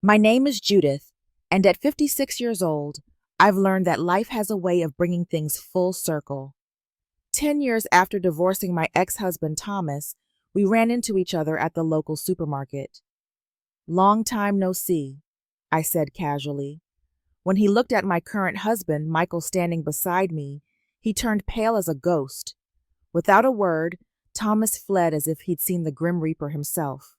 My name is Judith, and at 56 years old, I've learned that life has a way of bringing things full circle. 10 years after divorcing my ex-husband Thomas, we ran into each other at the local supermarket. "Long time no see," I said casually. When he looked at my current husband, Michael, standing beside me, he turned pale as a ghost. Without a word, Thomas fled as if he'd seen the Grim Reaper himself.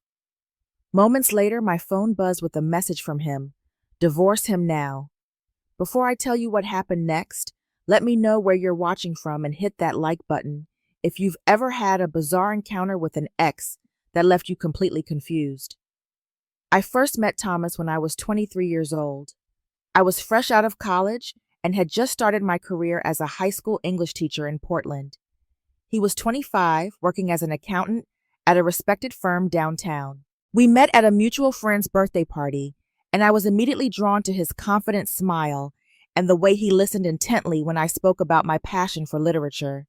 Moments later, my phone buzzed with a message from him: "Divorce him now." Before I tell you what happened next, let me know where you're watching from and hit that like button if you've ever had a bizarre encounter with an ex that left you completely confused. I first met Thomas when I was 23 years old. I was fresh out of college and had just started my career as a high school English teacher in Portland. He was 25, working as an accountant at a respected firm downtown. We met at a mutual friend's birthday party, and I was immediately drawn to his confident smile and the way he listened intently when I spoke about my passion for literature.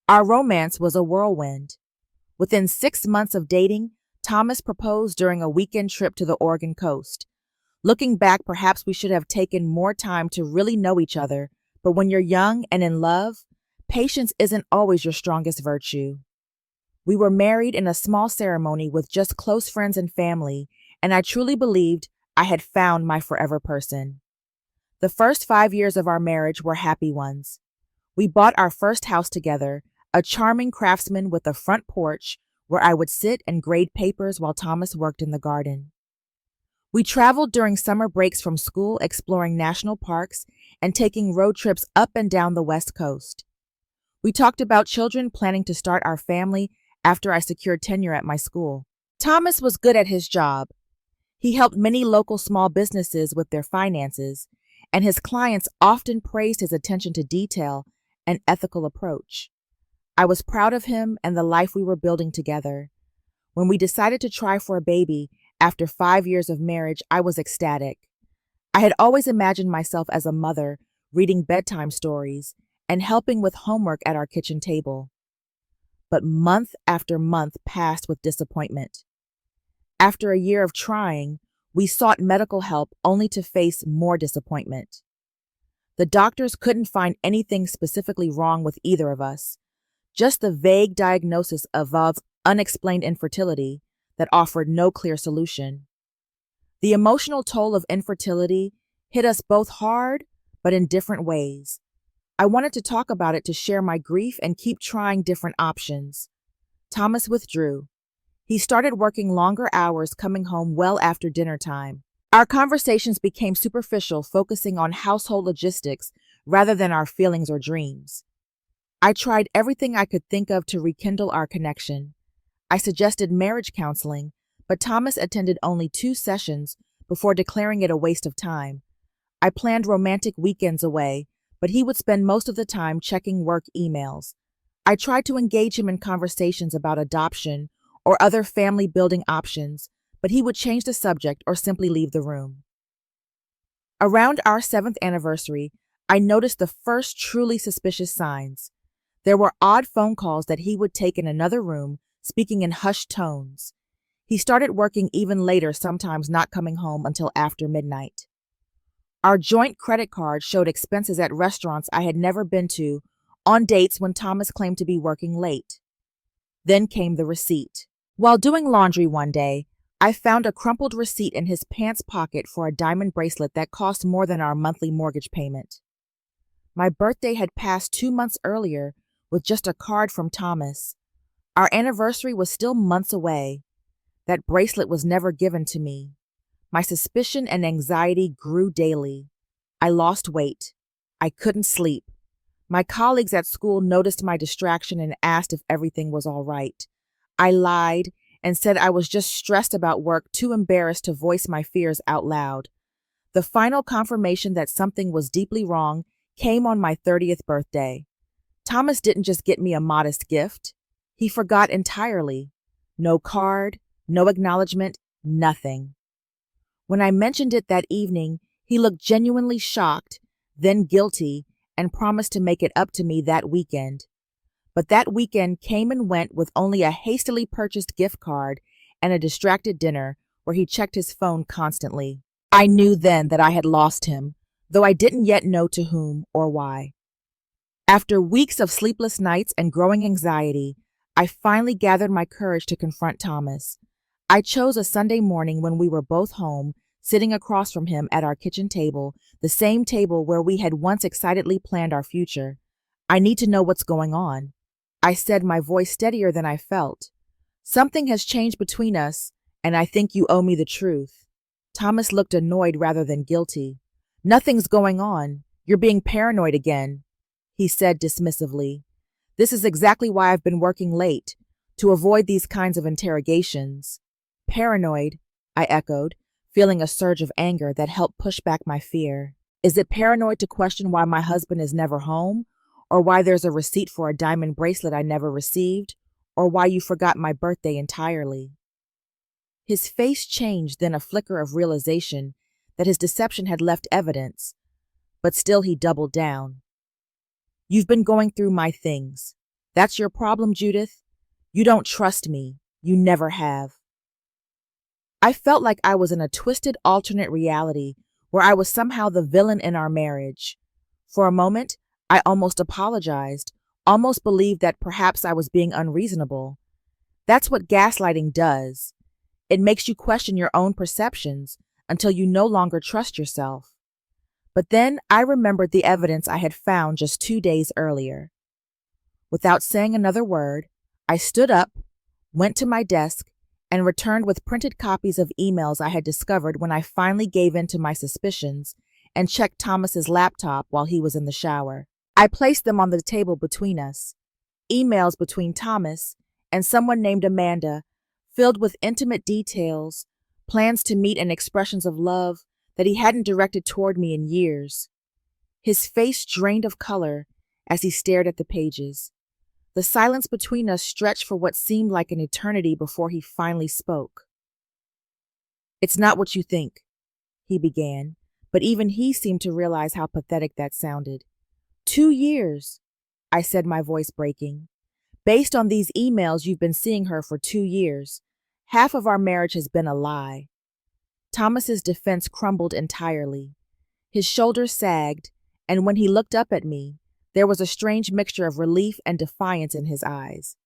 Our romance was a whirlwind. Within 6 months of dating, Thomas proposed during a weekend trip to the Oregon coast. Looking back, perhaps we should have taken more time to really know each other, but when you're young and in love, patience isn't always your strongest virtue. We were married in a small ceremony with just close friends and family, and I truly believed I had found my forever person. The first 5 years of our marriage were happy ones. We bought our first house together, a charming craftsman with a front porch where I would sit and grade papers while Thomas worked in the garden. We traveled during summer breaks from school, exploring national parks and taking road trips up and down the West Coast. We talked about children, planning to start our family after I secured tenure at my school. Thomas was good at his job. He helped many local small businesses with their finances, and his clients often praised his attention to detail and ethical approach. I was proud of him and the life we were building together. When we decided to try for a baby after 5 years of marriage, I was ecstatic. I had always imagined myself as a mother, reading bedtime stories and helping with homework at our kitchen table. But month after month passed with disappointment. After a year of trying, we sought medical help only to face more disappointment. The doctors couldn't find anything specifically wrong with either of us, just the vague diagnosis of unexplained infertility that offered no clear solution. The emotional toll of infertility hit us both hard, but in different ways. I wanted to talk about it to share my grief and keep trying different options. Thomas withdrew. He started working longer hours, coming home well after dinner time. Our conversations became superficial, focusing on household logistics rather than our feelings or dreams. I tried everything I could think of to rekindle our connection. I suggested marriage counseling, but Thomas attended only 2 sessions before declaring it a waste of time. I planned romantic weekends away, but he would spend most of the time checking work emails. I tried to engage him in conversations about adoption or other family-building options, but he would change the subject or simply leave the room. Around our 7th anniversary, I noticed the first truly suspicious signs. There were odd phone calls that he would take in another room, speaking in hushed tones. He started working even later, sometimes not coming home until after midnight. Our joint credit card showed expenses at restaurants I had never been to, on dates when Thomas claimed to be working late. Then came the receipt. While doing laundry one day, I found a crumpled receipt in his pants pocket for a diamond bracelet that cost more than our monthly mortgage payment. My birthday had passed 2 months earlier with just a card from Thomas. Our anniversary was still months away. That bracelet was never given to me. My suspicion and anxiety grew daily. I lost weight. I couldn't sleep. My colleagues at school noticed my distraction and asked if everything was all right. I lied and said I was just stressed about work, too embarrassed to voice my fears out loud. The final confirmation that something was deeply wrong came on my 30th birthday. Thomas didn't just get me a modest gift. He forgot entirely. No card, no acknowledgement, nothing. When I mentioned it that evening, he looked genuinely shocked, then guilty, and promised to make it up to me that weekend. But that weekend came and went with only a hastily purchased gift card and a distracted dinner where he checked his phone constantly. I knew then that I had lost him, though I didn't yet know to whom or why. After weeks of sleepless nights and growing anxiety, I finally gathered my courage to confront Thomas. I chose a Sunday morning when we were both home, sitting across from him at our kitchen table, the same table where we had once excitedly planned our future. I need to know what's going on, I said, my voice steadier than I felt. Something has changed between us, and I think you owe me the truth. Thomas looked annoyed rather than guilty. Nothing's going on. You're being paranoid again, he said dismissively. This is exactly why I've been working late, to avoid these kinds of interrogations. Paranoid, I echoed, feeling a surge of anger that helped push back my fear. Is it paranoid to question why my husband is never home? Or why there's a receipt for a diamond bracelet I never received? Or why you forgot my birthday entirely? His face changed, then a flicker of realization that his deception had left evidence, but still he doubled down. You've been going through my things. That's your problem, Judith? You don't trust me. You never have. I felt like I was in a twisted alternate reality where I was somehow the villain in our marriage. For a moment, I almost apologized, almost believed that perhaps I was being unreasonable. That's what gaslighting does. It makes you question your own perceptions until you no longer trust yourself. But then I remembered the evidence I had found just 2 days earlier. Without saying another word, I stood up, went to my desk, and returned with printed copies of emails I had discovered when I finally gave in to my suspicions and checked Thomas's laptop while he was in the shower. I placed them on the table between us. Emails between Thomas and someone named Amanda, filled with intimate details, plans to meet and expressions of love that he hadn't directed toward me in years. His face drained of color as he stared at the pages. The silence between us stretched for what seemed like an eternity before he finally spoke. It's not what you think, he began, but even he seemed to realize how pathetic that sounded. 2 years, I said, my voice breaking. Based on these emails, you've been seeing her for 2 years. Half of our marriage has been a lie. Thomas's defense crumbled entirely. His shoulders sagged, and when he looked up at me, there was a strange mixture of relief and defiance in his eyes.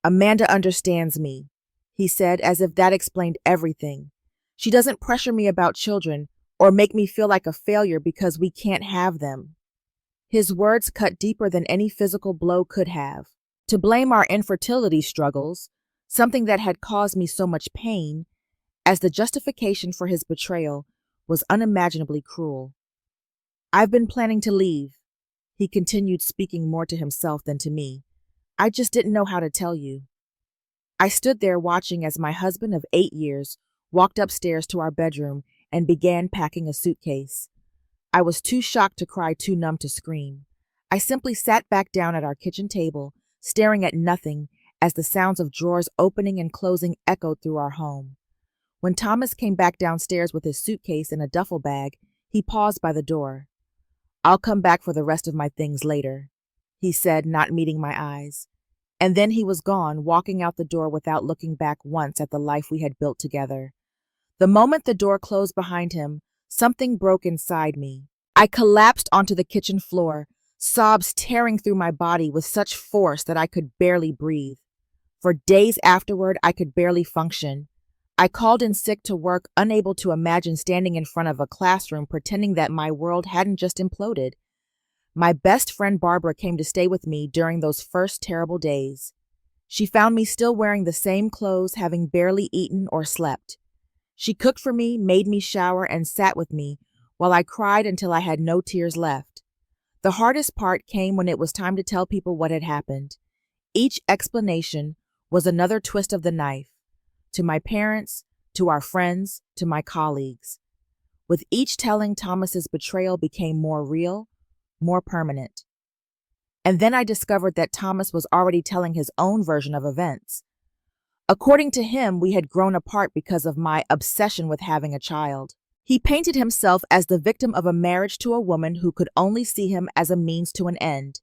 Amanda understands me, he said, as if that explained everything. She doesn't pressure me about children or make me feel like a failure because we can't have them. His words cut deeper than any physical blow could have. To blame our infertility struggles, something that had caused me so much pain, as the justification for his betrayal was unimaginably cruel. I've been planning to leave, he continued, speaking more to himself than to me. I just didn't know how to tell you. I stood there watching as my husband of 8 years walked upstairs to our bedroom and began packing a suitcase. I was too shocked to cry, too numb to scream. I simply sat back down at our kitchen table, staring at nothing as the sounds of drawers opening and closing echoed through our home. When Thomas came back downstairs with his suitcase and a duffel bag, he paused by the door. I'll come back for the rest of my things later, he said, not meeting my eyes. And then he was gone, walking out the door without looking back once at the life we had built together. The moment the door closed behind him, something broke inside me. I collapsed onto the kitchen floor, sobs tearing through my body with such force that I could barely breathe. For days afterward, I could barely function. I called in sick to work, unable to imagine standing in front of a classroom pretending that my world hadn't just imploded. My best friend Barbara came to stay with me during those first terrible days. She found me still wearing the same clothes, having barely eaten or slept. She cooked for me, made me shower, and sat with me while I cried until I had no tears left. The hardest part came when it was time to tell people what had happened. Each explanation was another twist of the knife. To my parents, to our friends, to my colleagues. With each telling, Thomas's betrayal became more real, more permanent. And then I discovered that Thomas was already telling his own version of events. According to him, we had grown apart because of my obsession with having a child. He painted himself as the victim of a marriage to a woman who could only see him as a means to an end.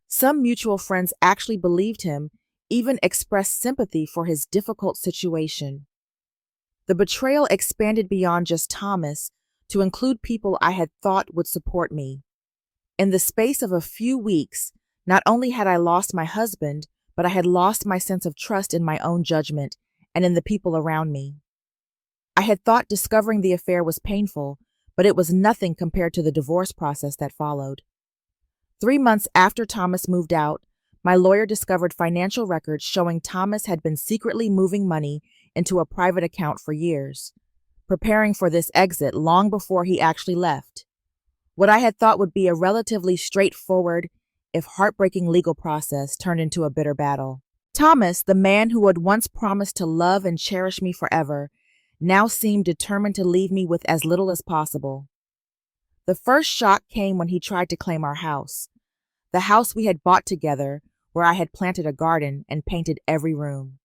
Some mutual friends actually believed him, even expressed sympathy for his difficult situation. The betrayal expanded beyond just Thomas to include people I had thought would support me. In the space of a few weeks, not only had I lost my husband, but I had lost my sense of trust in my own judgment and in the people around me. I had thought discovering the affair was painful, but it was nothing compared to the divorce process that followed. 3 months after Thomas moved out, my lawyer discovered financial records showing Thomas had been secretly moving money into a private account for years, preparing for this exit long before he actually left. What I had thought would be a relatively straightforward, if heartbreaking legal process turned into a bitter battle. Thomas, the man who had once promised to love and cherish me forever, now seemed determined to leave me with as little as possible. The first shock came when he tried to claim our house, the house we had bought together, where I had planted a garden and painted every room.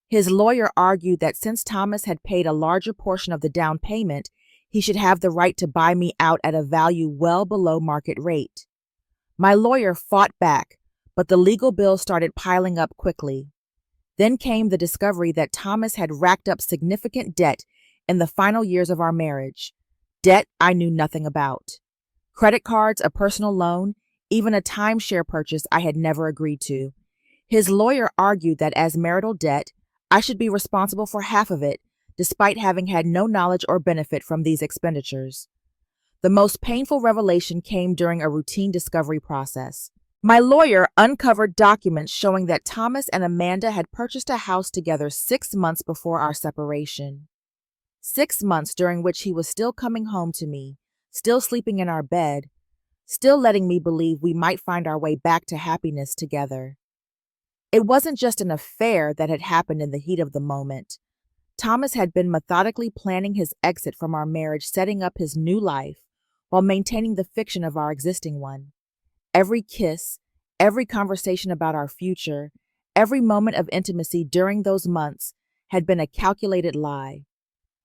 His lawyer argued that since Thomas had paid a larger portion of the down payment, he should have the right to buy me out at a value well below market rate. My lawyer fought back, but the legal bills started piling up quickly. Then came the discovery that Thomas had racked up significant debt in the final years of our marriage, debt I knew nothing about. Credit cards, a personal loan, even a timeshare purchase I had never agreed to. His lawyer argued that as marital debt, I should be responsible for half of it, despite having had no knowledge or benefit from these expenditures. The most painful revelation came during a routine discovery process. My lawyer uncovered documents showing that Thomas and Amanda had purchased a house together 6 months before our separation. 6 months during which he was still coming home to me, still sleeping in our bed, still letting me believe we might find our way back to happiness together. It wasn't just an affair that had happened in the heat of the moment. Thomas had been methodically planning his exit from our marriage, setting up his new life, while maintaining the fiction of our existing one. Every kiss, every conversation about our future, every moment of intimacy during those months had been a calculated lie.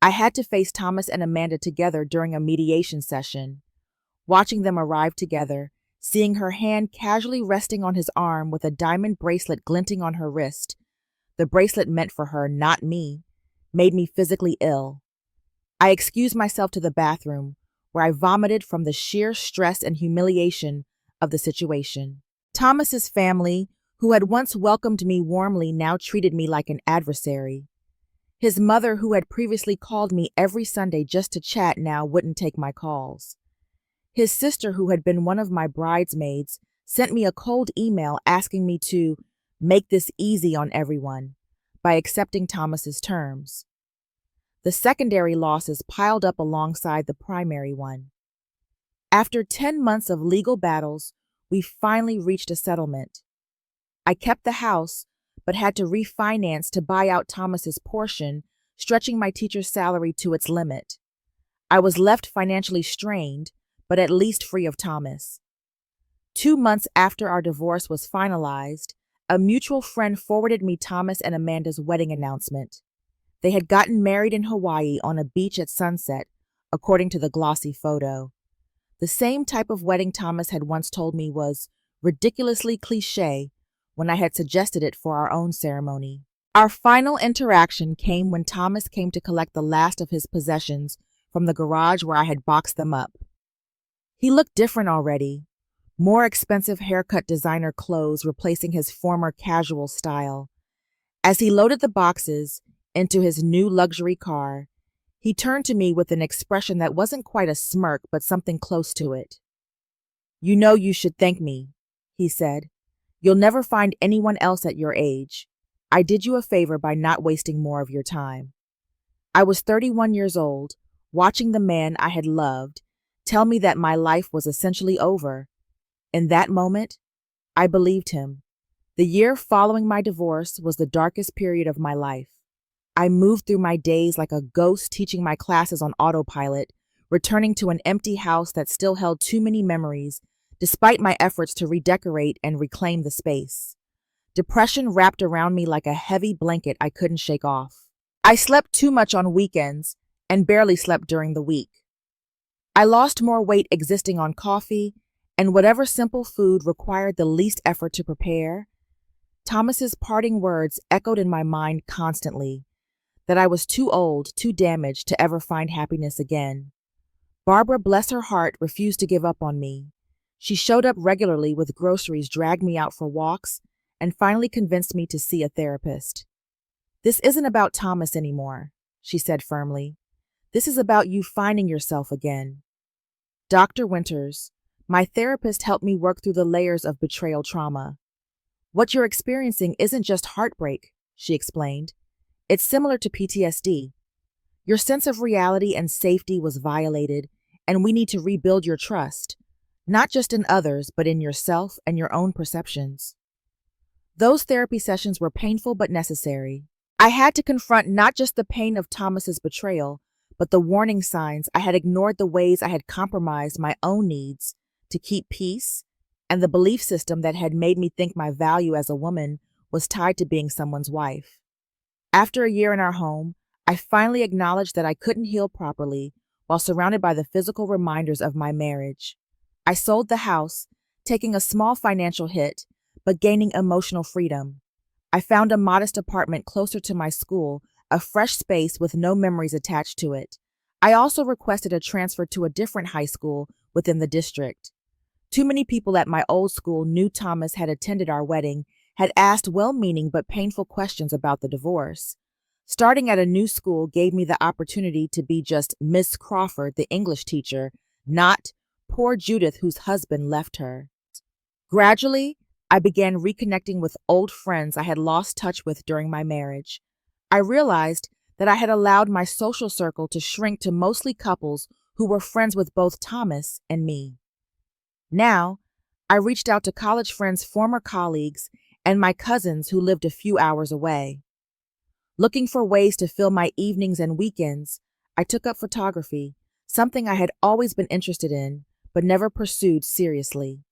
I had to face Thomas and Amanda together during a mediation session. Watching them arrive together, seeing her hand casually resting on his arm with a diamond bracelet glinting on her wrist, the bracelet meant for her, not me, made me physically ill. I excused myself to the bathroom, where I vomited from the sheer stress and humiliation of the situation. Thomas's family, who had once welcomed me warmly, now treated me like an adversary. His mother, who had previously called me every Sunday just to chat, now wouldn't take my calls. His sister, who had been one of my bridesmaids, sent me a cold email asking me to make this easy on everyone by accepting Thomas's terms. The secondary losses piled up alongside the primary one. After 10 months of legal battles, we finally reached a settlement. I kept the house, but had to refinance to buy out Thomas's portion, stretching my teacher's salary to its limit. I was left financially strained, but at least free of Thomas. 2 months after our divorce was finalized, a mutual friend forwarded me Thomas and Amanda's wedding announcement. They had gotten married in Hawaii on a beach at sunset, according to the glossy photo. The same type of wedding Thomas had once told me was ridiculously cliché when I had suggested it for our own ceremony. Our final interaction came when Thomas came to collect the last of his possessions from the garage where I had boxed them up. He looked different already, more expensive haircut designer clothes replacing his former casual style. As he loaded the boxes into his new luxury car, he turned to me with an expression that wasn't quite a smirk, but something close to it. "You know you should thank me," he said. "You'll never find anyone else at your age. I did you a favor by not wasting more of your time." I was 31 years old, watching the man I had loved tell me that my life was essentially over. In that moment, I believed him. The year following my divorce was the darkest period of my life. I moved through my days like a ghost, teaching my classes on autopilot, returning to an empty house that still held too many memories, despite my efforts to redecorate and reclaim the space. Depression wrapped around me like a heavy blanket I couldn't shake off. I slept too much on weekends and barely slept during the week. I lost more weight existing on coffee and whatever simple food required the least effort to prepare. Thomas's parting words echoed in my mind constantly. that I was too old, too damaged to ever find happiness again. Barbara, bless her heart, refused to give up on me. She showed up regularly with groceries, dragged me out for walks, and finally convinced me to see a therapist. "This isn't about Thomas anymore," she said firmly. "This is about you finding yourself again." Dr. Winters, my therapist, helped me work through the layers of betrayal trauma. "What you're experiencing isn't just heartbreak," she explained. "It's similar to PTSD. Your sense of reality and safety was violated, and we need to rebuild your trust, not just in others, but in yourself and your own perceptions." Those therapy sessions were painful but necessary. I had to confront not just the pain of Thomas's betrayal, but the warning signs I had ignored, the ways I had compromised my own needs to keep peace, and the belief system that had made me think my value as a woman was tied to being someone's wife. After a year in our home, I finally acknowledged that I couldn't heal properly while surrounded by the physical reminders of my marriage. I sold the house, taking a small financial hit, but gaining emotional freedom. I found a modest apartment closer to my school, a fresh space with no memories attached to it. I also requested a transfer to a different high school within the district. Too many people at my old school knew Thomas had attended our wedding, had asked well-meaning but painful questions about the divorce. Starting at a new school gave me the opportunity to be just Miss Crawford, the English teacher, not poor Judith whose husband left her. Gradually, I began reconnecting with old friends I had lost touch with during my marriage. I realized that I had allowed my social circle to shrink to mostly couples who were friends with both Thomas and me. Now, I reached out to college friends, former colleagues, and my cousins who lived a few hours away. Looking for ways to fill my evenings and weekends, I took up photography, something I had always been interested in, but never pursued seriously.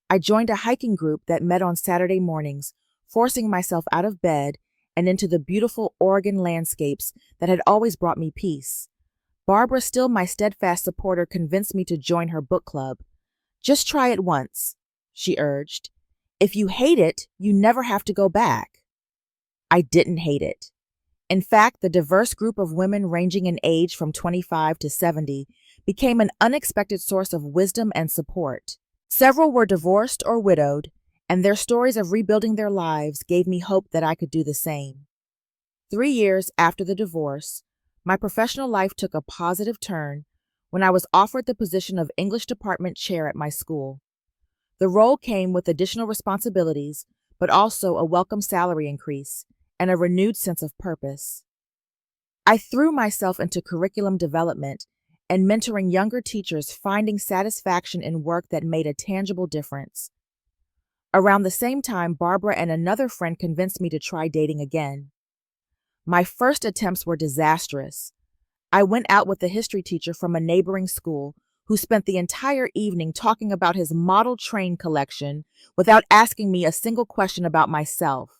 I joined a hiking group that met on Saturday mornings, forcing myself out of bed and into the beautiful Oregon landscapes that had always brought me peace. Barbara, still my steadfast supporter, convinced me to join her book club. "Just try it once," she urged. "If you hate it, you never have to go back." I didn't hate it. In fact, the diverse group of women ranging in age from 25 to 70 became an unexpected source of wisdom and support. Several were divorced or widowed, and their stories of rebuilding their lives gave me hope that I could do the same. 3 years after the divorce, my professional life took a positive turn when I was offered the position of English department chair at my school. The role came with additional responsibilities, but also a welcome salary increase and a renewed sense of purpose. I threw myself into curriculum development and mentoring younger teachers, finding satisfaction in work that made a tangible difference. Around the same time, Barbara and another friend convinced me to try dating again. My first attempts were disastrous. I went out with a history teacher from a neighboring school who spent the entire evening talking about his model train collection without asking me a single question about myself.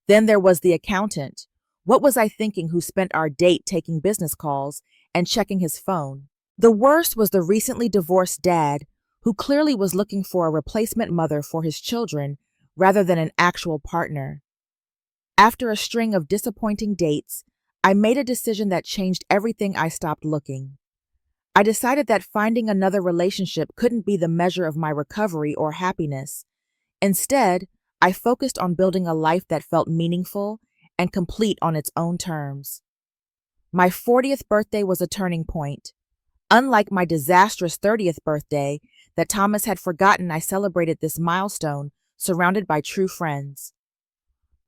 Then there was the accountant. What was I thinking, who spent our date taking business calls and checking his phone? The worst was the recently divorced dad, who clearly was looking for a replacement mother for his children rather than an actual partner. After a string of disappointing dates, I made a decision that changed everything. I stopped looking. I decided that finding another relationship couldn't be the measure of my recovery or happiness. Instead, I focused on building a life that felt meaningful and complete on its own terms. My 40th birthday was a turning point. Unlike my disastrous 30th birthday that Thomas had forgotten, I celebrated this milestone surrounded by true friends.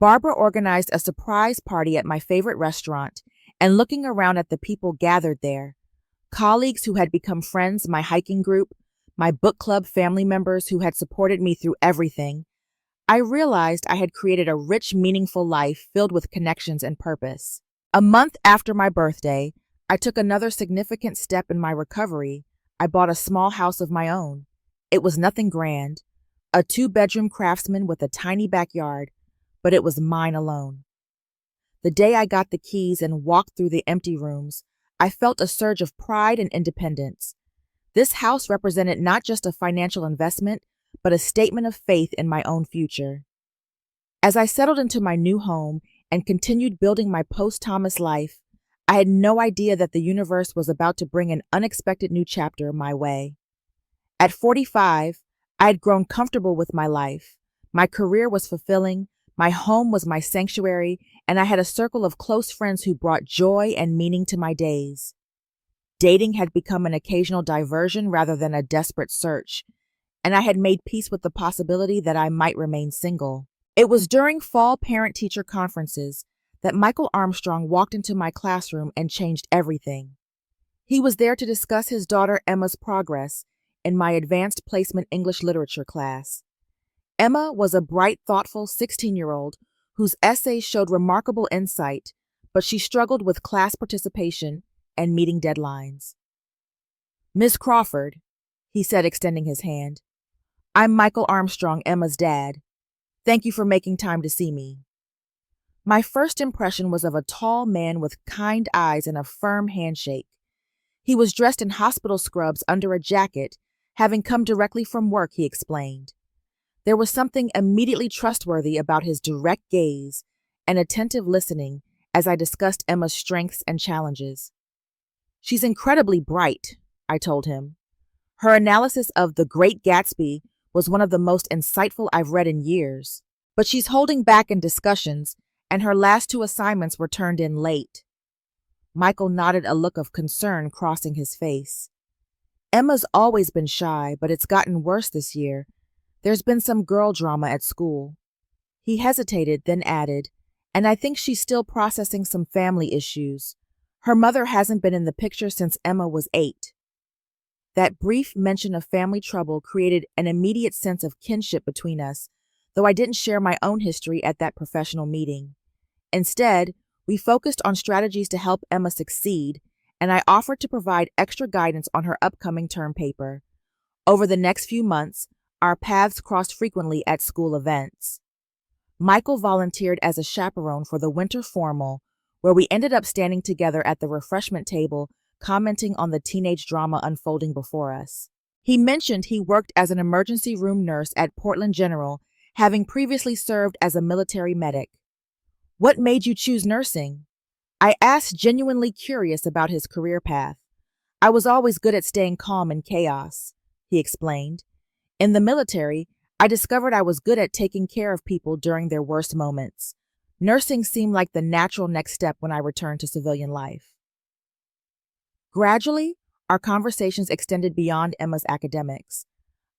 Barbara organized a surprise party at my favorite restaurant, and looking around at the people gathered there, colleagues who had become friends, my hiking group, my book club family members who had supported me through everything, I realized I had created a rich, meaningful life filled with connections and purpose. A month after my birthday, I took another significant step in my recovery. I bought a small house of my own. It was nothing grand, a 2-bedroom craftsman with a tiny backyard, but it was mine alone. The day I got the keys and walked through the empty rooms, I felt a surge of pride and independence. This house represented not just a financial investment, but a statement of faith in my own future. As I settled into my new home and continued building my post-Thomas life, I had no idea that the universe was about to bring an unexpected new chapter my way. At 45, I had grown comfortable with my life. My career was fulfilling, my home was my sanctuary, and I had a circle of close friends who brought joy and meaning to my days. Dating had become an occasional diversion rather than a desperate search, and I had made peace with the possibility that I might remain single. It was during fall parent-teacher conferences that Michael Armstrong walked into my classroom and changed everything. He was there to discuss his daughter Emma's progress in my advanced placement English literature class. Emma was a bright, thoughtful 16-year-old whose essays showed remarkable insight, but she struggled with class participation and meeting deadlines. "Miss Crawford," he said, extending his hand. "I'm Michael Armstrong, Emma's dad. Thank you for making time to see me." My first impression was of a tall man with kind eyes and a firm handshake. He was dressed in hospital scrubs under a jacket, having come directly from work, he explained. There was something immediately trustworthy about his direct gaze and attentive listening as I discussed Emma's strengths and challenges. "She's incredibly bright," I told him. "Her analysis of The Great Gatsby was one of the most insightful I've read in years. But she's holding back in discussions, and her last 2 assignments were turned in late." Michael nodded, a look of concern crossing his face. "Emma's always been shy, but it's gotten worse this year. There's been some girl drama at school." He hesitated, then added, "And I think she's still processing some family issues. Her mother hasn't been in the picture since Emma was 8. That brief mention of family trouble created an immediate sense of kinship between us, though I didn't share my own history at that professional meeting. Instead, we focused on strategies to help Emma succeed, and I offered to provide extra guidance on her upcoming term paper. Over the next few months, our paths crossed frequently at school events. Michael volunteered as a chaperone for the winter formal, where we ended up standing together at the refreshment table, commenting on the teenage drama unfolding before us. He mentioned he worked as an emergency room nurse at Portland General, having previously served as a military medic. "What made you choose nursing?" I asked, genuinely curious about his career path. "I was always good at staying calm in chaos," he explained. "In the military, I discovered I was good at taking care of people during their worst moments. Nursing seemed like the natural next step when I returned to civilian life." Gradually, our conversations extended beyond Emma's academics.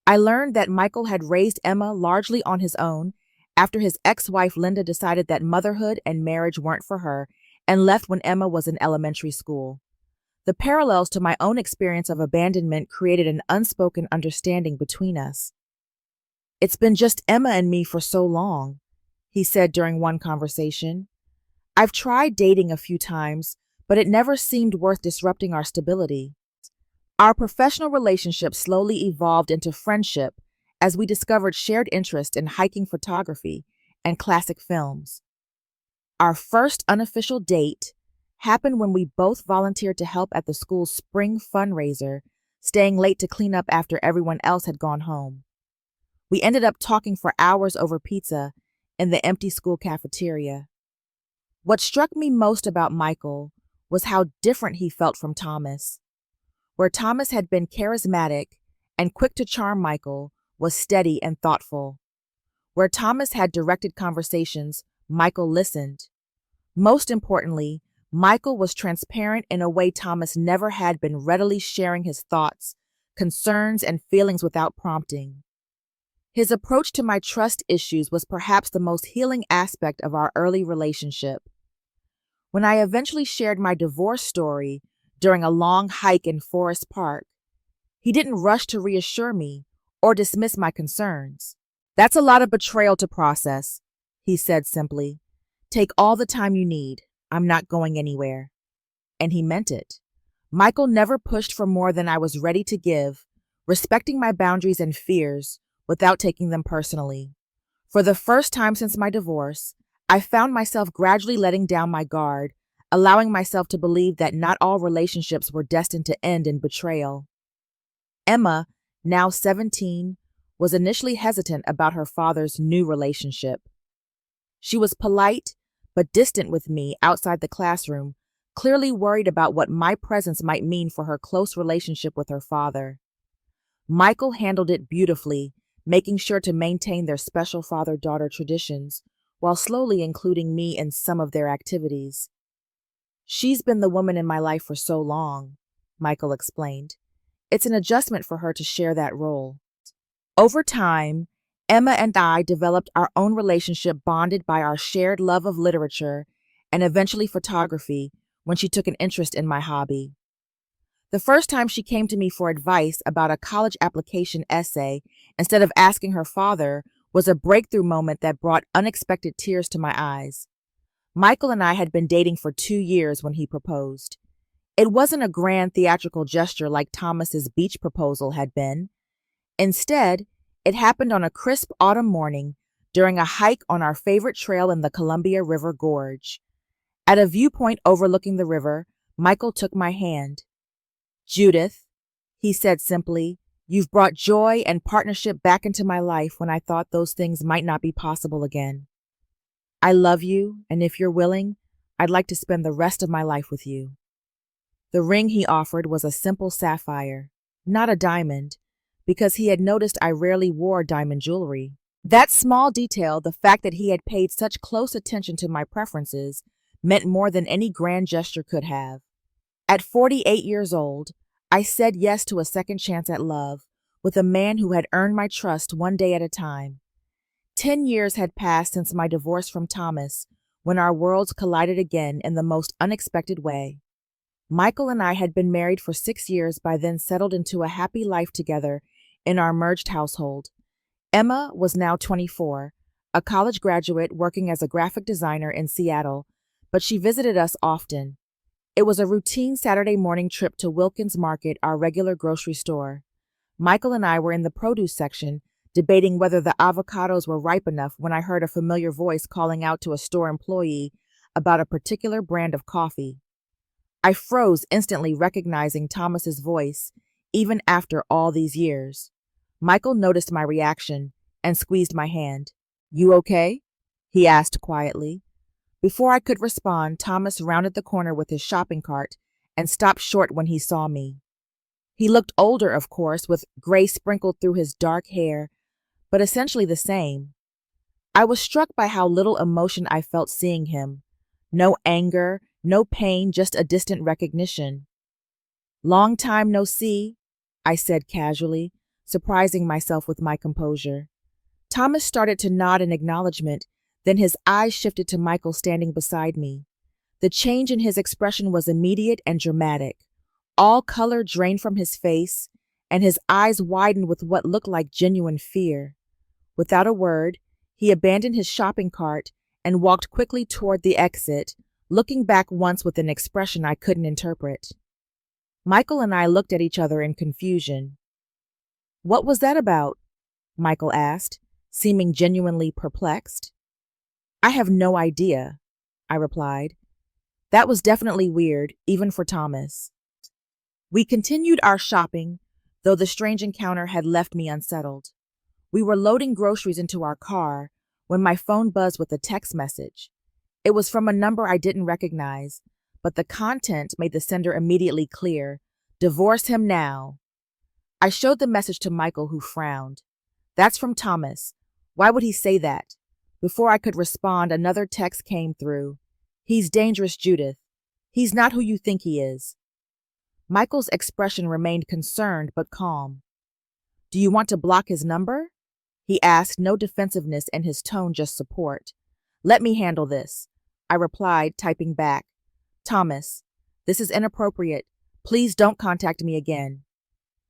I learned that Michael had raised Emma largely on his own after his ex-wife Linda decided that motherhood and marriage weren't for her and left when Emma was in elementary school. The parallels to my own experience of abandonment created an unspoken understanding between us. "It's been just Emma and me for so long," he said during one conversation. "I've tried dating a few times, but it never seemed worth disrupting our stability." Our professional relationship slowly evolved into friendship as we discovered shared interest in hiking, photography, and classic films. Our first unofficial date happened when we both volunteered to help at the school's spring fundraiser, staying late to clean up after everyone else had gone home. We ended up talking for hours over pizza in the empty school cafeteria. What struck me most about Michael was how different he felt from Thomas. Where Thomas had been charismatic and quick to charm, Michael was steady and thoughtful. Where Thomas had directed conversations, Michael listened. Most importantly, Michael was transparent in a way Thomas never had been, readily sharing his thoughts, concerns, and feelings without prompting. His approach to my trust issues was perhaps the most healing aspect of our early relationship. When I eventually shared my divorce story during a long hike in Forest Park, he didn't rush to reassure me or dismiss my concerns. "That's a lot of betrayal to process," he said simply. "Take all the time you need. I'm not going anywhere." And he meant it. Michael never pushed for more than I was ready to give, respecting my boundaries and fears without taking them personally. For the first time since my divorce, I found myself gradually letting down my guard, allowing myself to believe that not all relationships were destined to end in betrayal. Emma, now 17, was initially hesitant about her father's new relationship. She was polite, but distant with me outside the classroom, clearly worried about what my presence might mean for her close relationship with her father. Michael handled it beautifully, making sure to maintain their special father-daughter traditions, while slowly including me in some of their activities. She's been the woman in my life for so long, Michael explained. It's an adjustment for her to share that role. Over time, Emma and I developed our own relationship bonded by our shared love of literature and eventually photography when she took an interest in my hobby. The first time she came to me for advice about a college application essay instead of asking her father was a breakthrough moment that brought unexpected tears to my eyes. Michael and I had been dating for 2 years when he proposed. It wasn't a grand theatrical gesture like Thomas's beach proposal had been. Instead, it happened on a crisp autumn morning during a hike on our favorite trail in the Columbia River Gorge. At a viewpoint overlooking the river, Michael took my hand. "Judith," he said simply, "you've brought joy and partnership back into my life when I thought those things might not be possible again. I love you, and if you're willing, I'd like to spend the rest of my life with you." The ring he offered was a simple sapphire, not a diamond, because he had noticed I rarely wore diamond jewelry. That small detail, the fact that he had paid such close attention to my preferences, meant more than any grand gesture could have. At 48 years old, I said yes to a second chance at love with a man who had earned my trust one day at a time. 10 years had passed since my divorce from Thomas, when our worlds collided again in the most unexpected way. Michael and I had been married for 6 years, by then settled into a happy life together in our merged household. Emma was now 24, a college graduate working as a graphic designer in Seattle, but she visited us often. It was a routine Saturday morning trip to Wilkins Market, our regular grocery store. Michael and I were in the produce section, debating whether the avocados were ripe enough when I heard a familiar voice calling out to a store employee about a particular brand of coffee. I froze, instantly recognizing Thomas's voice, even after all these years. Michael noticed my reaction and squeezed my hand. "You okay?" he asked quietly. Before I could respond, Thomas rounded the corner with his shopping cart and stopped short when he saw me. He looked older, of course, with gray sprinkled through his dark hair, but essentially the same. I was struck by how little emotion I felt seeing him. No anger, no pain, just a distant recognition. "Long time no see," I said casually, surprising myself with my composure. Thomas started to nod in acknowledgement, then his eyes shifted to Michael standing beside me. The change in his expression was immediate and dramatic. All color drained from his face, and his eyes widened with what looked like genuine fear. Without a word, he abandoned his shopping cart and walked quickly toward the exit, looking back once with an expression I couldn't interpret. Michael and I looked at each other in confusion. "What was that about?" Michael asked, seeming genuinely perplexed. "I have no idea," I replied. "That was definitely weird, even for Thomas." We continued our shopping, though the strange encounter had left me unsettled. We were loading groceries into our car when my phone buzzed with a text message. It was from a number I didn't recognize, but the content made the sender immediately clear. "Divorce him now." I showed the message to Michael, who frowned. "That's from Thomas. Why would he say that?" Before I could respond, another text came through. "He's dangerous, Judith. He's not who you think he is." Michael's expression remained concerned but calm. "Do you want to block his number?" he asked, no defensiveness in his tone, just support. "Let me handle this," I replied, typing back. "Thomas, this is inappropriate. Please don't contact me again."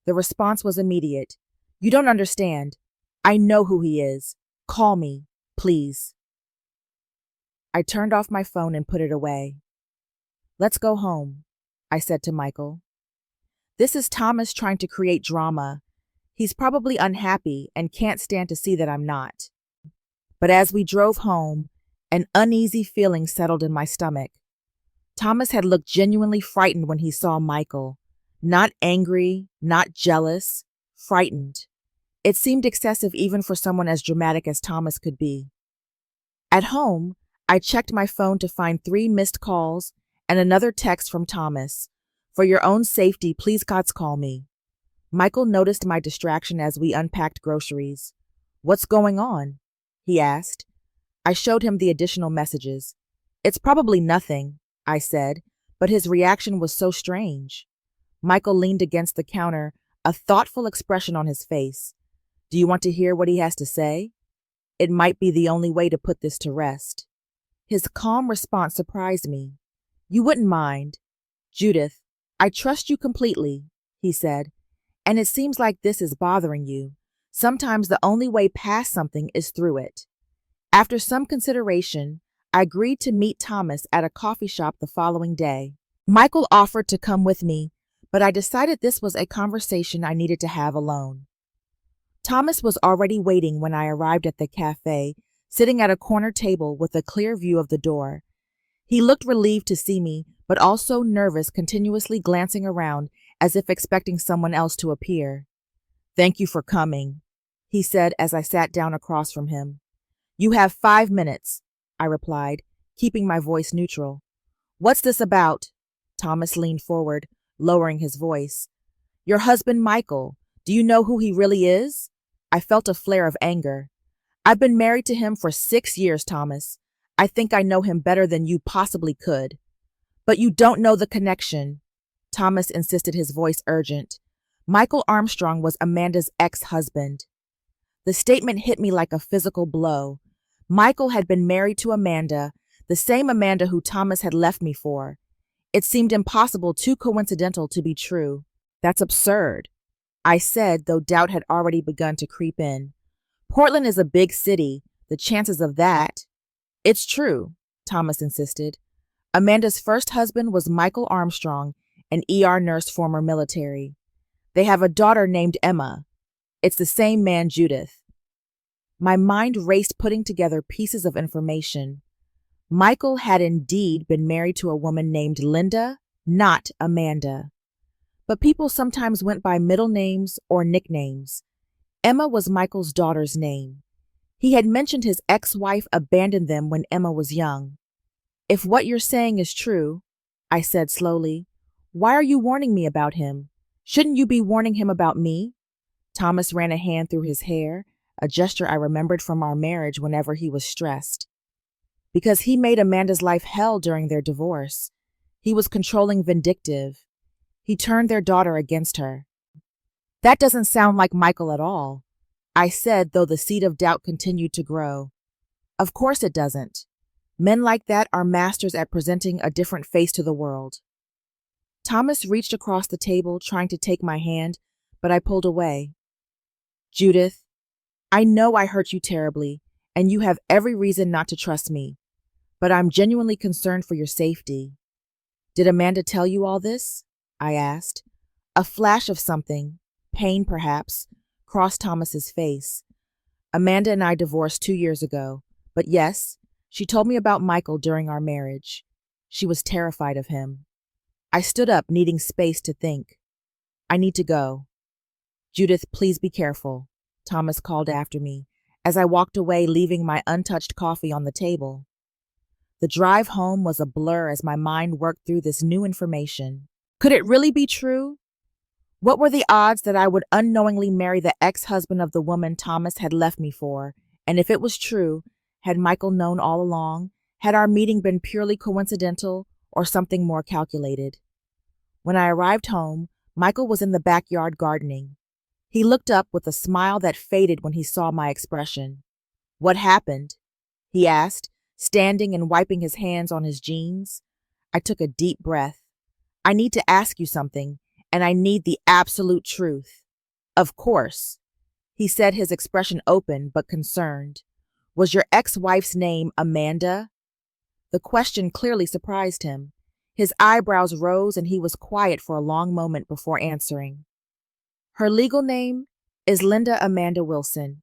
The response was immediate. "You don't understand. I know who he is. Call me, please." I turned off my phone and put it away. "Let's go home," I said to Michael. "This is Thomas trying to create drama. He's probably unhappy and can't stand to see that I'm not." But as we drove home, an uneasy feeling settled in my stomach. Thomas had looked genuinely frightened when he saw Michael. Not angry, not jealous, frightened. It seemed excessive even for someone as dramatic as Thomas could be. At home, I checked my phone to find 3 missed calls and another text from Thomas. For your own safety, please God's call me. Michael noticed my distraction as we unpacked groceries. What's going on? He asked. I showed him the additional messages. It's probably nothing, I said, but his reaction was so strange. Michael leaned against the counter, a thoughtful expression on his face. Do you want to hear what he has to say? It might be the only way to put this to rest. His calm response surprised me. You wouldn't mind. Judith, I trust you completely, he said, and it seems like this is bothering you. Sometimes the only way past something is through it. After some consideration, I agreed to meet Thomas at a coffee shop the following day. Michael offered to come with me, but I decided this was a conversation I needed to have alone. Thomas was already waiting when I arrived at the cafe, sitting at a corner table with a clear view of the door. He looked relieved to see me, but also nervous, continuously glancing around as if expecting someone else to appear. Thank you for coming, he said as I sat down across from him. You have 5 minutes, I replied, keeping my voice neutral. What's this about? Thomas leaned forward, lowering his voice. Your husband, Michael. Do you know who he really is? I felt a flare of anger. I've been married to him for 6 years, Thomas. I think I know him better than you possibly could. But you don't know the connection, Thomas insisted, his voice urgent. Michael Armstrong was Amanda's ex-husband. The statement hit me like a physical blow. Michael had been married to Amanda, the same Amanda who Thomas had left me for. It seemed impossible, too coincidental to be true. That's absurd, I said, though doubt had already begun to creep in. Portland is a big city. The chances of that. It's true, Thomas insisted. Amanda's first husband was Michael Armstrong, an ER nurse, former military. They have a daughter named Emma. It's the same man, Judith. My mind raced, putting together pieces of information. Michael had indeed been married to a woman named Linda, not Amanda. But people sometimes went by middle names or nicknames. Emma was Michael's daughter's name. He had mentioned his ex-wife abandoned them when Emma was young. If what you're saying is true, I said slowly, why are you warning me about him? Shouldn't you be warning him about me? Thomas ran a hand through his hair, a gesture I remembered from our marriage whenever he was stressed. Because he made Amanda's life hell during their divorce. He was controlling, vindictive. He turned their daughter against her. That doesn't sound like Michael at all, I said, though the seed of doubt continued to grow. Of course it doesn't. Men like that are masters at presenting a different face to the world. Thomas reached across the table, trying to take my hand, but I pulled away. Judith, I know I hurt you terribly, and you have every reason not to trust me, but I'm genuinely concerned for your safety. Did Amanda tell you all this? I asked. A flash of something, pain perhaps, crossed Thomas's face. Amanda and I divorced 2 years ago, but yes, she told me about Michael during our marriage. She was terrified of him. I stood up, needing space to think. I need to go. Judith, please be careful, Thomas called after me, as I walked away, leaving my untouched coffee on the table. The drive home was a blur as my mind worked through this new information. Could it really be true? What were the odds that I would unknowingly marry the ex-husband of the woman Thomas had left me for? And if it was true, had Michael known all along? Had our meeting been purely coincidental or something more calculated? When I arrived home, Michael was in the backyard gardening. He looked up with a smile that faded when he saw my expression. What happened? He asked, standing and wiping his hands on his jeans. I took a deep breath. I need to ask you something, and I need the absolute truth. Of course, he said, his expression open but concerned. Was your ex-wife's name Amanda? The question clearly surprised him. His eyebrows rose and he was quiet for a long moment before answering. Her legal name is Linda Amanda Wilson.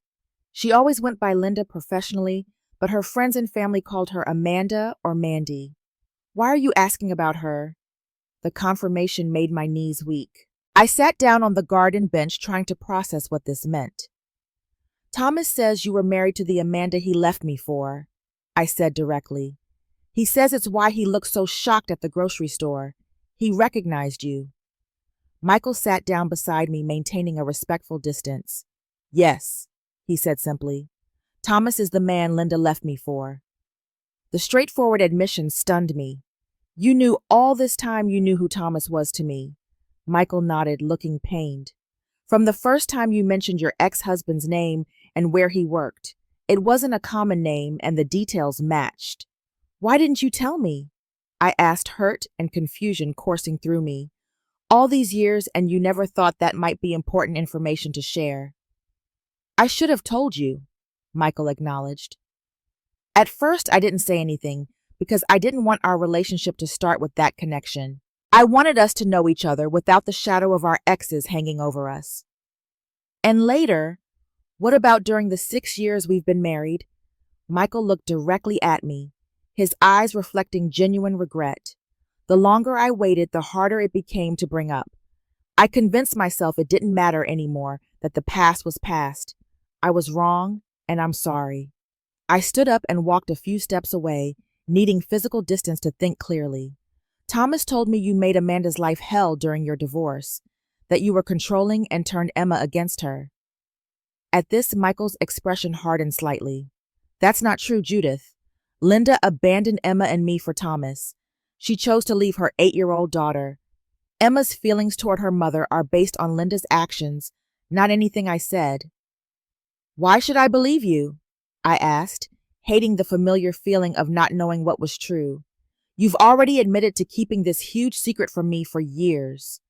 She always went by Linda professionally, but her friends and family called her Amanda or Mandy. Why are you asking about her? The confirmation made my knees weak. I sat down on the garden bench, trying to process what this meant. Thomas says you were married to the Amanda he left me for. I said directly. He says it's why he looked so shocked at the grocery store. He recognized you. Michael sat down beside me, maintaining a respectful distance. Yes, he said simply. Thomas is the man Linda left me for. The straightforward admission stunned me. You knew all this time you knew who Thomas was to me. Michael nodded, looking pained. From the first time you mentioned your ex-husband's name and where he worked. It wasn't a common name and the details matched. Why didn't you tell me? I asked, hurt and confusion coursing through me. All these years and you never thought that might be important information to share. I should have told you, Michael acknowledged. At first, I didn't say anything because I didn't want our relationship to start with that connection. I wanted us to know each other without the shadow of our exes hanging over us. And later, what about during the 6 years we've been married? Michael looked directly at me, his eyes reflecting genuine regret. The longer I waited, the harder it became to bring up. I convinced myself it didn't matter anymore, that the past was past. I was wrong, and I'm sorry. I stood up and walked a few steps away, needing physical distance to think clearly. Thomas told me you made Amanda's life hell during your divorce, that you were controlling and turned Emma against her. At this, Michael's expression hardened slightly. That's not true, Judith. Linda abandoned Emma and me for Thomas. She chose to leave her 8-year-old daughter. Emma's feelings toward her mother are based on Linda's actions, not anything I said. Why should I believe you? I asked, hating the familiar feeling of not knowing what was true. You've already admitted to keeping this huge secret from me for years.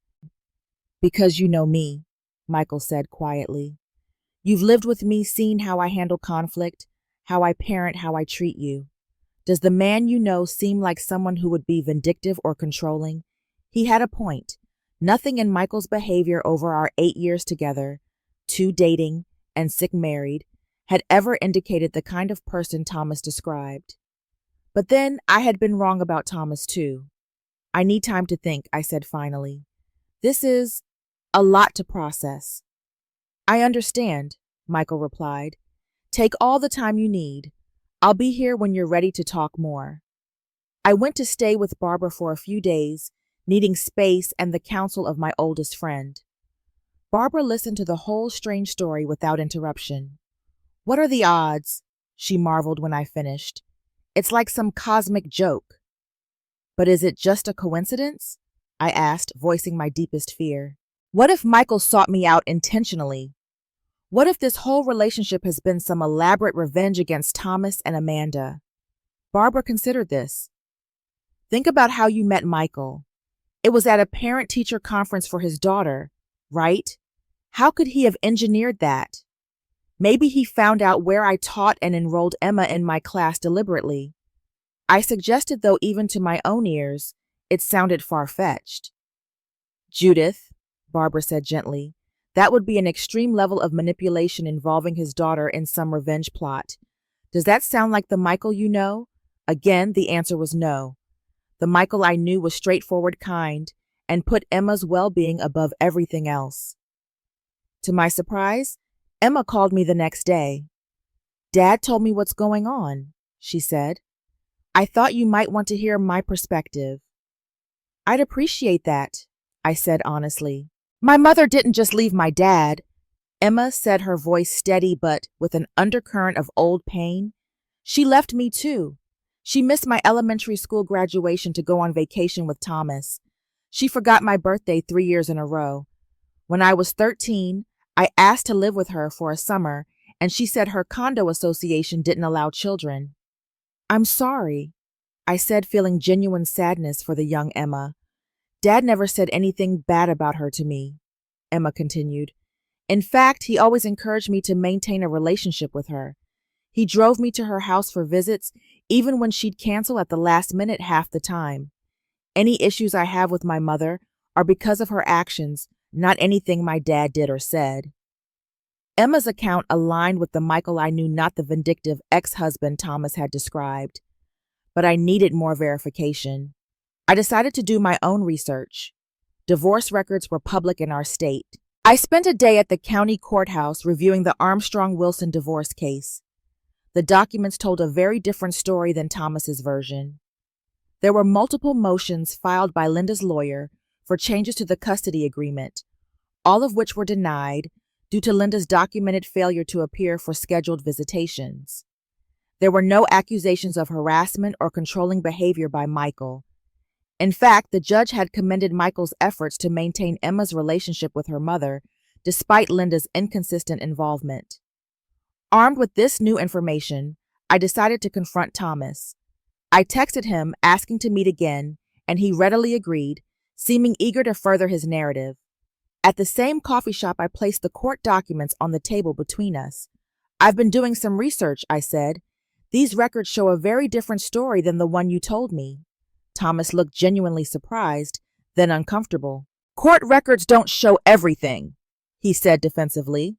Because you know me, Michael said quietly. You've lived with me, seen how I handle conflict, how I parent, how I treat you. Does the man you know seem like someone who would be vindictive or controlling? He had a point. Nothing in Michael's behavior over our 8 years together, 2 dating and 6 married, had ever indicated the kind of person Thomas described. But then I had been wrong about Thomas too. I need time to think, I said finally. This is a lot to process. I understand, Michael replied. Take all the time you need. I'll be here when you're ready to talk more. I went to stay with Barbara for a few days, needing space and the counsel of my oldest friend. Barbara listened to the whole strange story without interruption. What are the odds? She marveled when I finished. It's like some cosmic joke. But is it just a coincidence? I asked, voicing my deepest fear. What if Michael sought me out intentionally? What if this whole relationship has been some elaborate revenge against Thomas and Amanda? Barbara considered this. Think about how you met Michael. It was at a parent-teacher conference for his daughter, right? How could he have engineered that? Maybe he found out where I taught and enrolled Emma in my class deliberately. I suggested, though even to my own ears, it sounded far-fetched. Judith, Barbara said gently, that would be an extreme level of manipulation involving his daughter in some revenge plot. Does that sound like the Michael you know? Again, the answer was no. The Michael I knew was straightforward, kind, and put Emma's well-being above everything else. To my surprise, Emma called me the next day. Dad told me what's going on, she said. I thought you might want to hear my perspective. I'd appreciate that, I said honestly. My mother didn't just leave my dad. Emma said, her voice steady but with an undercurrent of old pain. She left me too. She missed my elementary school graduation to go on vacation with Thomas. She forgot my birthday 3 years in a row. When I was 13, I asked to live with her for a summer, and she said her condo association didn't allow children. I'm sorry, I said, feeling genuine sadness for the young Emma. Dad never said anything bad about her to me, Emma continued. In fact, he always encouraged me to maintain a relationship with her. He drove me to her house for visits, even when she'd cancel at the last minute half the time. Any issues I have with my mother are because of her actions, not anything my dad did or said. Emma's account aligned with the Michael I knew, not the vindictive ex-husband Thomas had described. But I needed more verification. I decided to do my own research. Divorce records were public in our state. I spent a day at the county courthouse reviewing the Armstrong-Wilson divorce case. the documents told a very different story than Thomas's version. There were multiple motions filed by Linda's lawyer for changes to the custody agreement, all of which were denied due to Linda's documented failure to appear for scheduled visitations. There were no accusations of harassment or controlling behavior by Michael. In fact, the judge had commended Michael's efforts to maintain Emma's relationship with her mother, despite Linda's inconsistent involvement. Armed with this new information, I decided to confront Thomas. I texted him asking to meet again, and he readily agreed, seeming eager to further his narrative. At the same coffee shop, I placed the court documents on the table between us. "I've been doing some research," I said. "These records show a very different story than the one you told me." Thomas looked genuinely surprised, then uncomfortable. "Court records don't show everything," he said defensively.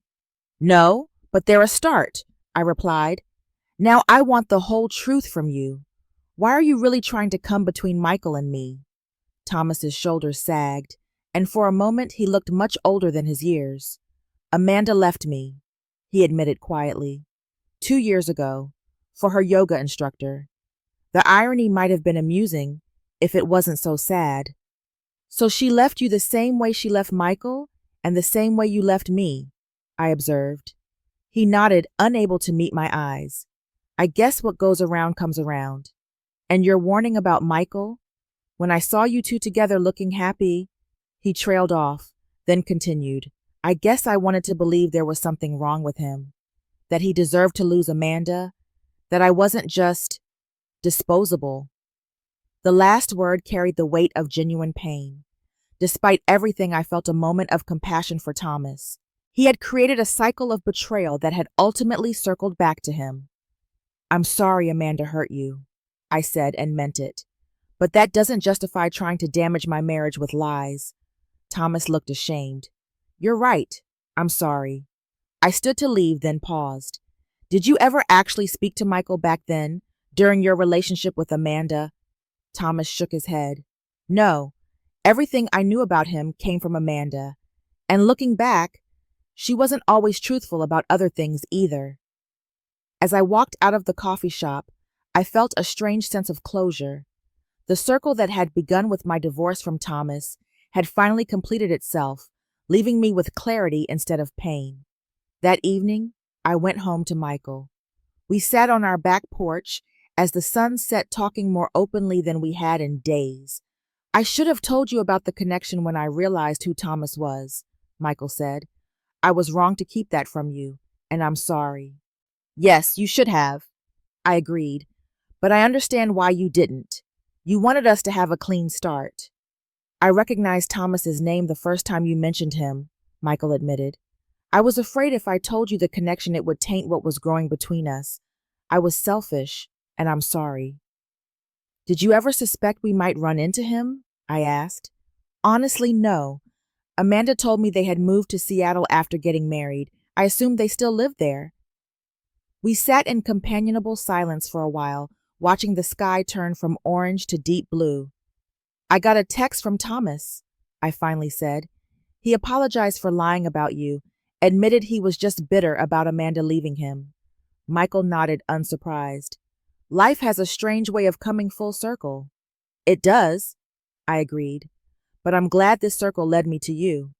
"No, but they're a start," I replied. "Now I want the whole truth from you. Why are you really trying to come between Michael and me?" Thomas's shoulders sagged, and for a moment he looked much older than his years. "Amanda left me," he admitted quietly, 2 years ago, for her yoga instructor. The irony might have been amusing if it wasn't so sad. "So she left you the same way she left Michael, and the same way you left me," I observed. He nodded, unable to meet my eyes. "I guess what goes around comes around. And your warning about Michael? When I saw you two together looking happy," he trailed off, then continued, "I guess I wanted to believe there was something wrong with him, that he deserved to lose Amanda, that I wasn't just disposable." The last word carried the weight of genuine pain. Despite everything, I felt a moment of compassion for Thomas. He had created a cycle of betrayal that had ultimately circled back to him. "I'm sorry Amanda hurt you," I said, and meant it. "But that doesn't justify trying to damage my marriage with lies." Thomas looked ashamed. "You're right. I'm sorry." I stood to leave, then paused. "Did you ever actually speak to Michael back then, during your relationship with Amanda?" Thomas shook his head. "No. Everything I knew about him came from Amanda. And looking back, she wasn't always truthful about other things either." As I walked out of the coffee shop, I felt a strange sense of closure. The circle that had begun with my divorce from Thomas had finally completed itself, leaving me with clarity instead of pain. That evening, I went home to Michael. We sat on our back porch as the sun set, talking more openly than we had in days. "I should have told you about the connection when I realized who Thomas was," Michael said. "I was wrong to keep that from you, and I'm sorry." "Yes, you should have," I agreed, "but I understand why you didn't. You wanted us to have a clean start." "I recognized Thomas's name the first time you mentioned him," Michael admitted. "I was afraid if I told you the connection it would taint what was growing between us. I was selfish, and I'm sorry." "Did you ever suspect we might run into him?" I asked. "Honestly, no. Amanda told me they had moved to Seattle after getting married. I assumed they still lived there." We sat in companionable silence for a while, watching the sky turn from orange to deep blue. "I got a text from Thomas," I finally said. "He apologized for lying about you, admitted he was just bitter about Amanda leaving him." Michael nodded, unsurprised. "Life has a strange way of coming full circle." "It does," I agreed, "but I'm glad this circle led me to you."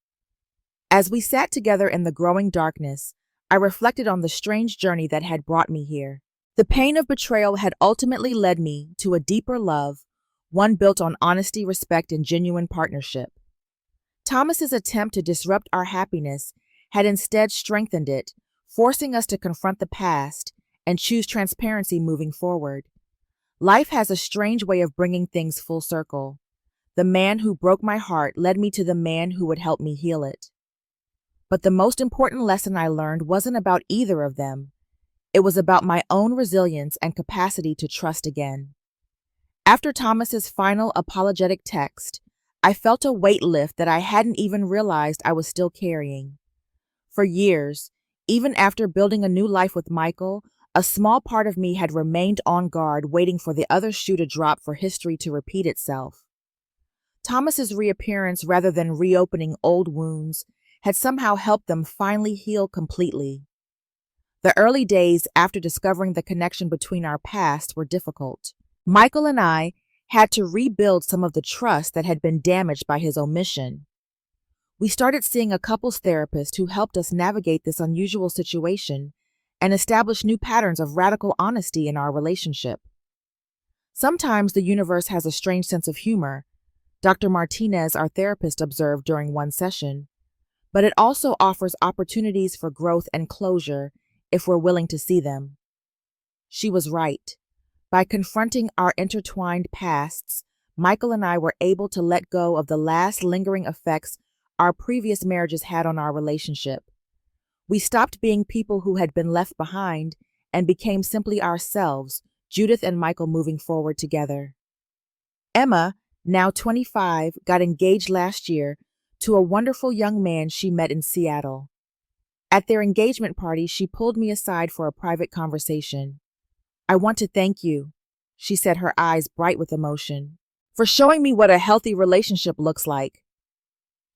As we sat together in the growing darkness, I reflected on the strange journey that had brought me here. The pain of betrayal had ultimately led me to a deeper love, one built on honesty, respect, and genuine partnership. Thomas's attempt to disrupt our happiness had instead strengthened it, forcing us to confront the past and choose transparency moving forward. Life has a strange way of bringing things full circle. The man who broke my heart led me to the man who would help me heal it. But the most important lesson I learned wasn't about either of them. It was about my own resilience and capacity to trust again. After Thomas's final apologetic text, I felt a weight lift that I hadn't even realized I was still carrying. For years, even after building a new life with Michael, a small part of me had remained on guard, waiting for the other shoe to drop, for history to repeat itself. Thomas's reappearance, rather than reopening old wounds, had somehow helped them finally heal completely. The early days after discovering the connection between our past were difficult. Michael and I had to rebuild some of the trust that had been damaged by his omission. We started seeing a couples therapist who helped us navigate this unusual situation and establish new patterns of radical honesty in our relationship. Sometimes the universe has a strange sense of humor, Dr. Martinez, our therapist, observed during one session, but it also offers opportunities for growth and closure if we're willing to see them. She was right. By confronting our intertwined pasts, Michael and I were able to let go of the last lingering effects our previous marriages had on our relationship. We stopped being people who had been left behind and became simply ourselves, Judith and Michael moving forward together. Emma, now 25, got engaged last year to a wonderful young man she met in Seattle. At their engagement party, she pulled me aside for a private conversation. "I want to thank you," she said, her eyes bright with emotion, "for showing me what a healthy relationship looks like.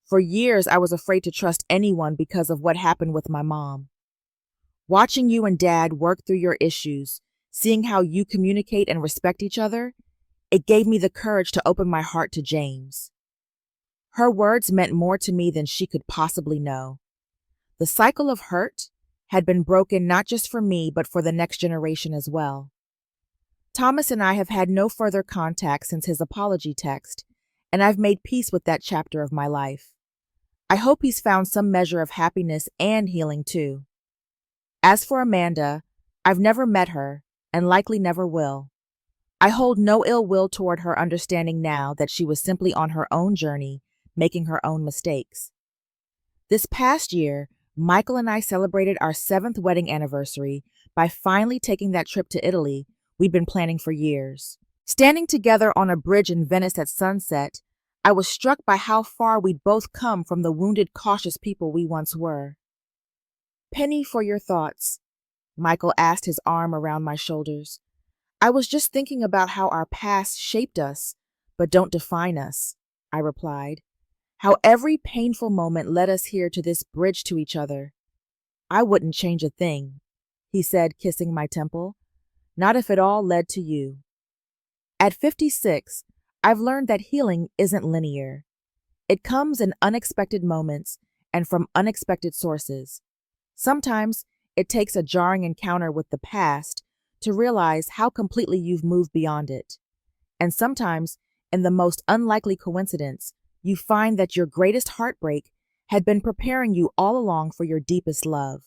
For years, I was afraid to trust anyone because of what happened with my mom. Watching you and Dad work through your issues, seeing how you communicate and respect each other, it gave me the courage to open my heart to James." Her words meant more to me than she could possibly know. The cycle of hurt had been broken not just for me, but for the next generation as well. Thomas and I have had no further contact since his apology text, and I've made peace with that chapter of my life. I hope he's found some measure of happiness and healing too. As for Amanda, I've never met her and likely never will. I hold no ill will toward her, understanding now that she was simply on her own journey, making her own mistakes. This past year, Michael and I celebrated our 7th wedding anniversary by finally taking that trip to Italy we'd been planning for years. Standing together on a bridge in Venice at sunset, I was struck by how far we'd both come from the wounded, cautious people we once were. "Penny, for your thoughts," Michael asked, his arm around my shoulders. "I was just thinking about how our past shaped us, but don't define us," I replied. "How every painful moment led us here to this bridge to each other. I wouldn't change a thing," he said, kissing my temple. "Not if it all led to you." At 56, I've learned that healing isn't linear. It comes in unexpected moments and from unexpected sources. Sometimes it takes a jarring encounter with the past to realize how completely you've moved beyond it. And sometimes, in the most unlikely coincidence, you find that your greatest heartbreak had been preparing you all along for your deepest love.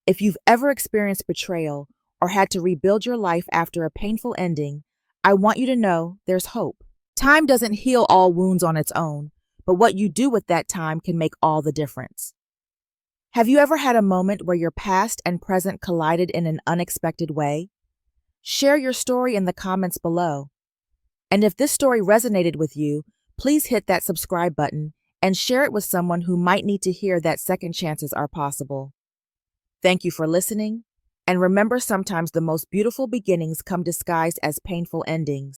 If you've ever experienced betrayal or had to rebuild your life after a painful ending, I want you to know there's hope. Time doesn't heal all wounds on its own, but what you do with that time can make all the difference. Have you ever had a moment where your past and present collided in an unexpected way? Share your story in the comments below. And if this story resonated with you, please hit that subscribe button and share it with someone who might need to hear that second chances are possible. Thank you for listening, and remember, sometimes the most beautiful beginnings come disguised as painful endings.